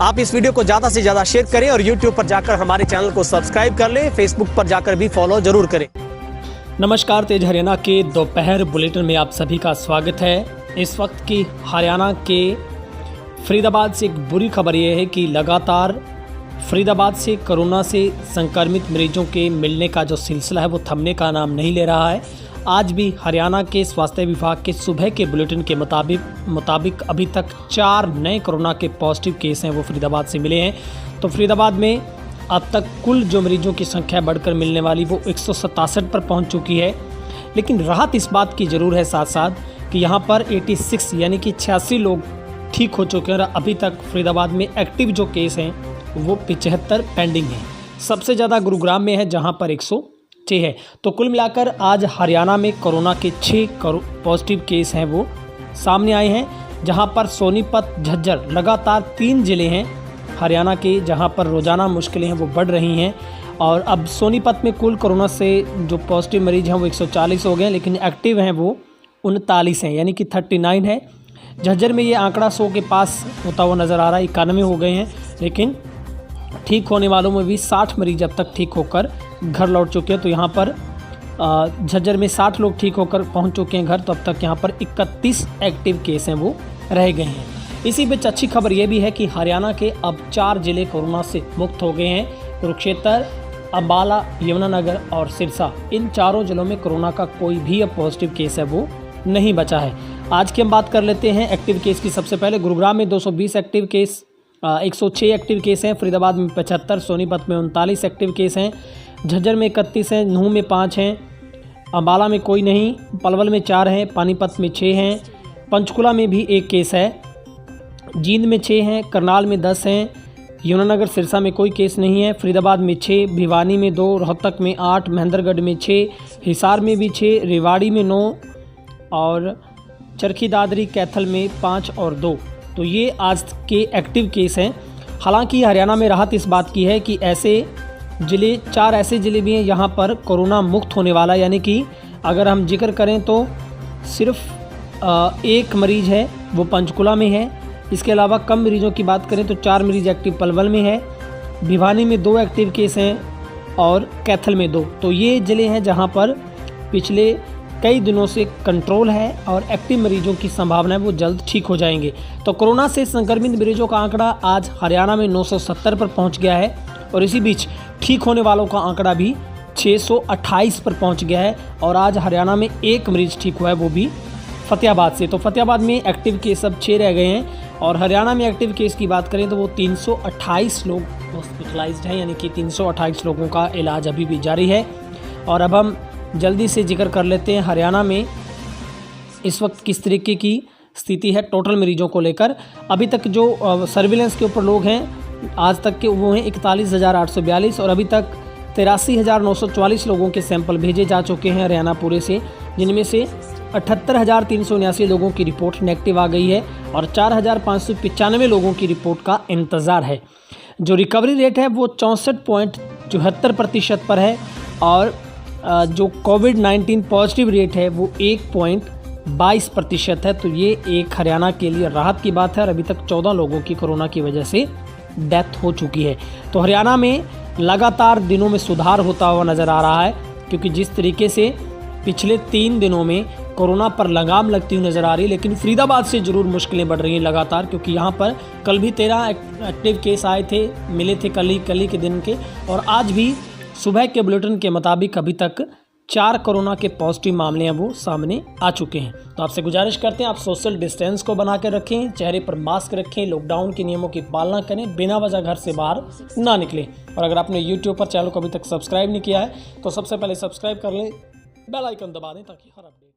आप इस वीडियो को ज़्यादा से ज़्यादा शेयर करें और यूट्यूब पर जाकर हमारे चैनल को सब्सक्राइब कर लें, फेसबुक पर जाकर भी फॉलो जरूर करें। नमस्कार, तेज हरियाणा के दोपहर बुलेटिन में आप सभी का स्वागत है। इस वक्त की हरियाणा के फरीदाबाद से एक बुरी खबर यह है कि लगातार फरीदाबाद से कोरोना से संक्रमित मरीजों के मिलने का जो सिलसिला है वो थमने का नाम नहीं ले रहा है। आज भी हरियाणा के स्वास्थ्य विभाग के सुबह के बुलेटिन के मुताबिक अभी तक 4 नए कोरोना के पॉजिटिव केस हैं वो फरीदाबाद से मिले हैं। तो फरीदाबाद में अब तक कुल जो मरीजों की संख्या बढ़कर मिलने वाली वो 167 पर पहुंच चुकी है। लेकिन राहत इस बात की ज़रूर है साथ साथ कि यहाँ पर 86 यानी कि 86 लोग ठीक हो चुके हैं और अभी तक फरीदाबाद में एक्टिव जो केस हैं वो 75 पेंडिंग है। सबसे ज़्यादा गुरुग्राम में है जहाँ पर 106 है। तो कुल मिलाकर आज हरियाणा में कोरोना के 6 पॉजिटिव केस हैं वो सामने आए हैं, जहाँ पर सोनीपत, झज्जर लगातार 3 ज़िले हैं हरियाणा के जहाँ पर रोज़ाना मुश्किलें हैं वो बढ़ रही हैं। और अब सोनीपत में कुल कोरोना से जो पॉजिटिव मरीज हैं वो 140 हो गए हैं, लेकिन एक्टिव हैं वो 39 हैं, यानी कि 39 है। झज्जर में ये आंकड़ा 100 के पास होता हुआ नज़र आ रहा है, 91 हो गए हैं। लेकिन ठीक होने वालों में भी 60 मरीज अब तक ठीक होकर घर लौट चुके हैं। तो यहाँ पर झज्जर में 60 लोग ठीक होकर पहुँच चुके हैं घर। तो अब तक यहाँ पर 31 एक्टिव केस हैं वो रह गए हैं। इसी बीच अच्छी खबर ये भी है कि हरियाणा के अब 4 ज़िले कोरोना से मुक्त हो गए हैं। कुरुक्षेत्र, अम्बाला, यमुनानगर और सिरसा, इन चारों ज़िलों में कोरोना का कोई भी अब पॉजिटिव केस है वो नहीं बचा है। आज की हम बात कर लेते हैं एक्टिव केस की। सबसे पहले गुरुग्राम में 220 एक्टिव केस, 106 एक्टिव केस हैं। फरीदाबाद में 75, सोनीपत में 39 एक्टिव केस हैं। झज्जर में 31 हैं, नूंह में 5 हैं, अम्बाला में कोई नहीं, पलवल में 4 हैं, पानीपत में 6 हैं, पंचकुला में भी 1 केस है, जींद में 6 हैं, करनाल में 10 हैं, यमुनानगर सिरसा में कोई केस नहीं है, फरीदाबाद में 6, भिवानी में 2, रोहतक में 8, महेंद्रगढ़ में 6, हिसार में भी 6, रेवाड़ी में 9 और चरखी दादरी, कैथल में 5 और 2। तो ये आज के एक्टिव केस हैं। हालांकि हरियाणा में राहत इस बात की है कि ऐसे ज़िले, 4 ऐसे ज़िले भी हैं यहाँ पर कोरोना मुक्त होने वाला, यानी कि अगर हम जिक्र करें तो सिर्फ 1 मरीज है वो पंचकुला में है। इसके अलावा कम मरीजों की बात करें तो 4 मरीज एक्टिव पलवल में है, भिवानी में 2 एक्टिव केस हैं और कैथल में 2। तो ये ज़िले हैं जहाँ पर पिछले कई दिनों से कंट्रोल है और एक्टिव मरीजों की संभावना है वो जल्द ठीक हो जाएंगे। तो कोरोना से संक्रमित मरीजों का आंकड़ा आज हरियाणा में 970 पर पहुंच गया है और इसी बीच ठीक होने वालों का आंकड़ा भी 628 पर पहुंच गया है। और आज हरियाणा में 1 मरीज ठीक हुआ है, वो भी फतेहाबाद से। तो फतेहाबाद में एक्टिव केस अब 6 रह गए हैं और हरियाणा में एक्टिव केस की बात करें तो वो 328 लोग हॉस्पिटलाइज्ड हैं, यानी कि 328 लोगों का इलाज अभी भी जारी है। और अब हम जल्दी से जिक्र कर लेते हैं हरियाणा में इस वक्त किस तरीके की स्थिति है टोटल मरीजों को लेकर। अभी तक जो सर्विलेंस के ऊपर लोग हैं आज तक के वो हैं 41,842 और अभी तक 83,944 लोगों के सैंपल भेजे जा चुके हैं हरियाणा पूरे से, जिनमें से 78,379 लोगों की रिपोर्ट नेगेटिव आ गई है और 4,595 लोगों की रिपोर्ट का इंतज़ार है। जो रिकवरी रेट है वो 64.74% पर है और जो कोविड-19 पॉजिटिव रेट है वो 1.22% है। तो ये एक हरियाणा के लिए राहत की बात है और अभी तक 14 लोगों की कोरोना की वजह से डेथ हो चुकी है। तो हरियाणा में लगातार दिनों में सुधार होता हुआ नज़र आ रहा है, क्योंकि जिस तरीके से पिछले 3 दिनों में कोरोना पर लगाम लगती हुई नज़र आ रही है। लेकिन फरीदाबाद से ज़रूर मुश्किलें बढ़ रही हैं लगातार, क्योंकि यहाँ पर कल भी 13 एक्टिव केस आए थे, मिले थे कल ही के दिन के, और आज भी सुबह के बुलेटिन के मुताबिक अभी तक 4 कोरोना के पॉजिटिव मामले हैं वो सामने आ चुके हैं। तो आपसे गुजारिश करते हैं आप सोशल डिस्टेंस को बना कर रखें, चेहरे पर मास्क रखें, लॉकडाउन के नियमों की पालना करें, बिना वजह घर से बाहर ना निकलें। और अगर आपने यूट्यूब पर चैनल को अभी तक सब्सक्राइब नहीं किया है तो सबसे पहले सब्सक्राइब कर लें, बेल आइकन दबा दें ताकि हर अपडेट